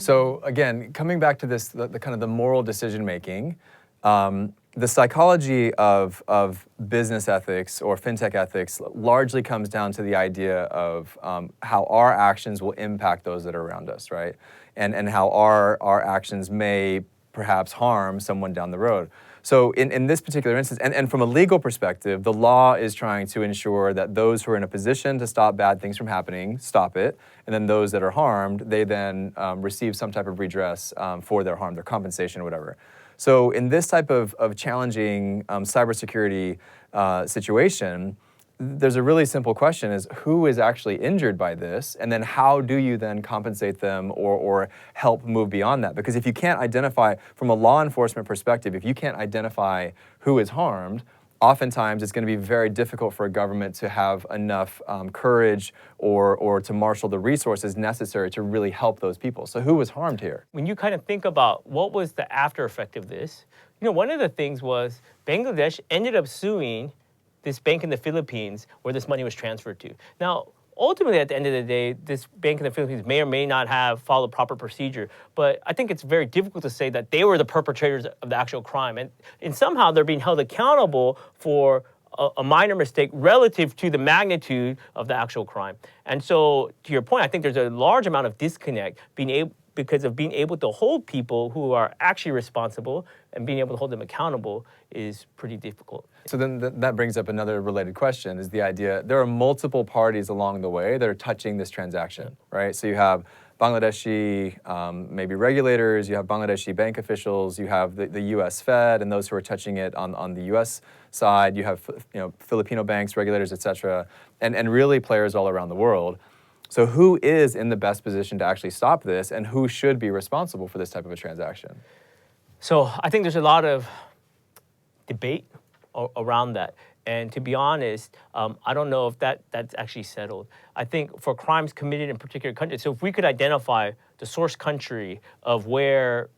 So again, coming back to this, the kind of the moral decision making, the psychology of business ethics or fintech ethics largely comes down to the idea of how our actions will impact those that are around us, right? And how our actions may perhaps harm someone down the road. So in this particular instance, and from a legal perspective, the law is trying to ensure that those who are in a position to stop bad things from happening, stop it, and then those that are harmed, they then receive some type of redress for their harm, their compensation or whatever. So in this type of challenging cybersecurity situation, there's a really simple question is who is actually injured by this, and then how do you then compensate them or help move beyond that? Because if you can't identify, from a law enforcement perspective, if you can't identify who is harmed, oftentimes it's going to be very difficult for a government to have enough courage or to marshal the resources necessary to really help those people. So who was harmed here? When you kind of think about what was the after effect of this, one of the things was Bangladesh ended up suing this bank in the Philippines where this money was transferred to. Now, ultimately, at the end of the day, this bank in the Philippines may or may not have followed proper procedure, but I think it's very difficult to say that they were the perpetrators of the actual crime. And somehow they're being held accountable for a minor mistake relative to the magnitude of the actual crime. And so, to your point, I think there's a large amount of disconnect because of being able to hold people who are actually responsible and being able to hold them accountable is pretty difficult. So then that brings up another related question, is the idea, there are multiple parties along the way that are touching this transaction, right? So you have Bangladeshi maybe regulators, you have Bangladeshi bank officials, you have the US Fed and those who are touching it on the US side, you have Filipino banks, regulators, et cetera, and really players all around the world. So who is in the best position to actually stop this, and who should be responsible for this type of a transaction? So I think there's a lot of debate around that. And to be honest, I don't know if that's actually settled. I think for crimes committed in particular countries, so if we could identify the source country of where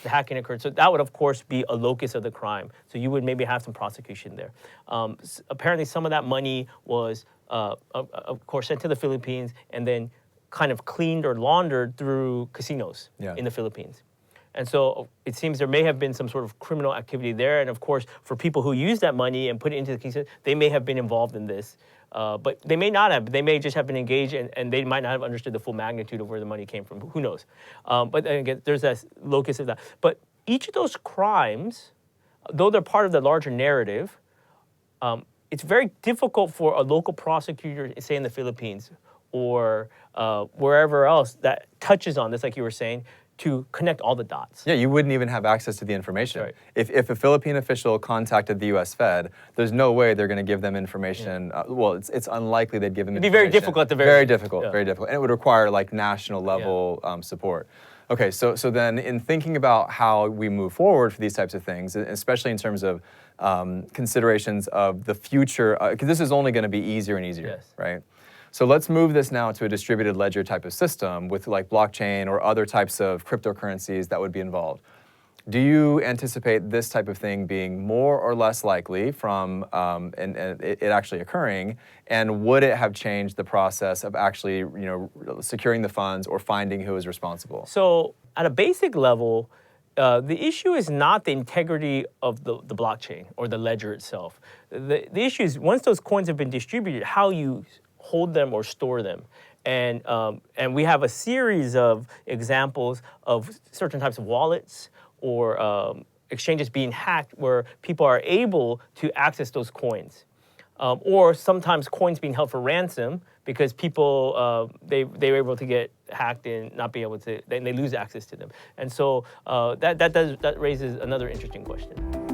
the hacking occurred, so that would, of course, be a locus of the crime. So you would maybe have some prosecution there. Apparently, some of that money was, of course, sent to the Philippines and then kind of cleaned or laundered through casinos in the Philippines. And so it seems there may have been some sort of criminal activity there. And of course, for people who use that money and put it into the casino, they may have been involved in this. But they may not have. They may just have been engaged, and they might not have understood the full magnitude of where the money came from. Who knows? But again, there's that locus of that. But each of those crimes, though they're part of the larger narrative, it's very difficult for a local prosecutor, say in the Philippines or wherever else that touches on this, like you were saying, to connect all the dots. Yeah, you wouldn't even have access to the information. Right. If a Philippine official contacted the US Fed, there's no way they're going to give them information. Well, it's unlikely they'd give them information. It'd be very difficult at the very difficult, very difficult. And it would require like national level support. Okay, so then in thinking about how we move forward for these types of things, especially in terms of considerations of the future, because this is only going to be easier and easier, right? So let's move this now to a distributed ledger type of system with like blockchain or other types of cryptocurrencies that would be involved. Do you anticipate this type of thing being more or less likely from it actually occurring? And would it have changed the process of actually securing the funds or finding who is responsible? So at a basic level, the issue is not the integrity of the blockchain or the ledger itself. The issue is once those coins have been distributed, how you hold them or store them. And we have a series of examples of certain types of wallets or exchanges being hacked where people are able to access those coins. Or sometimes coins being held for ransom because people, they were able to get hacked and not be able to, they lose access to them. And so that raises another interesting question.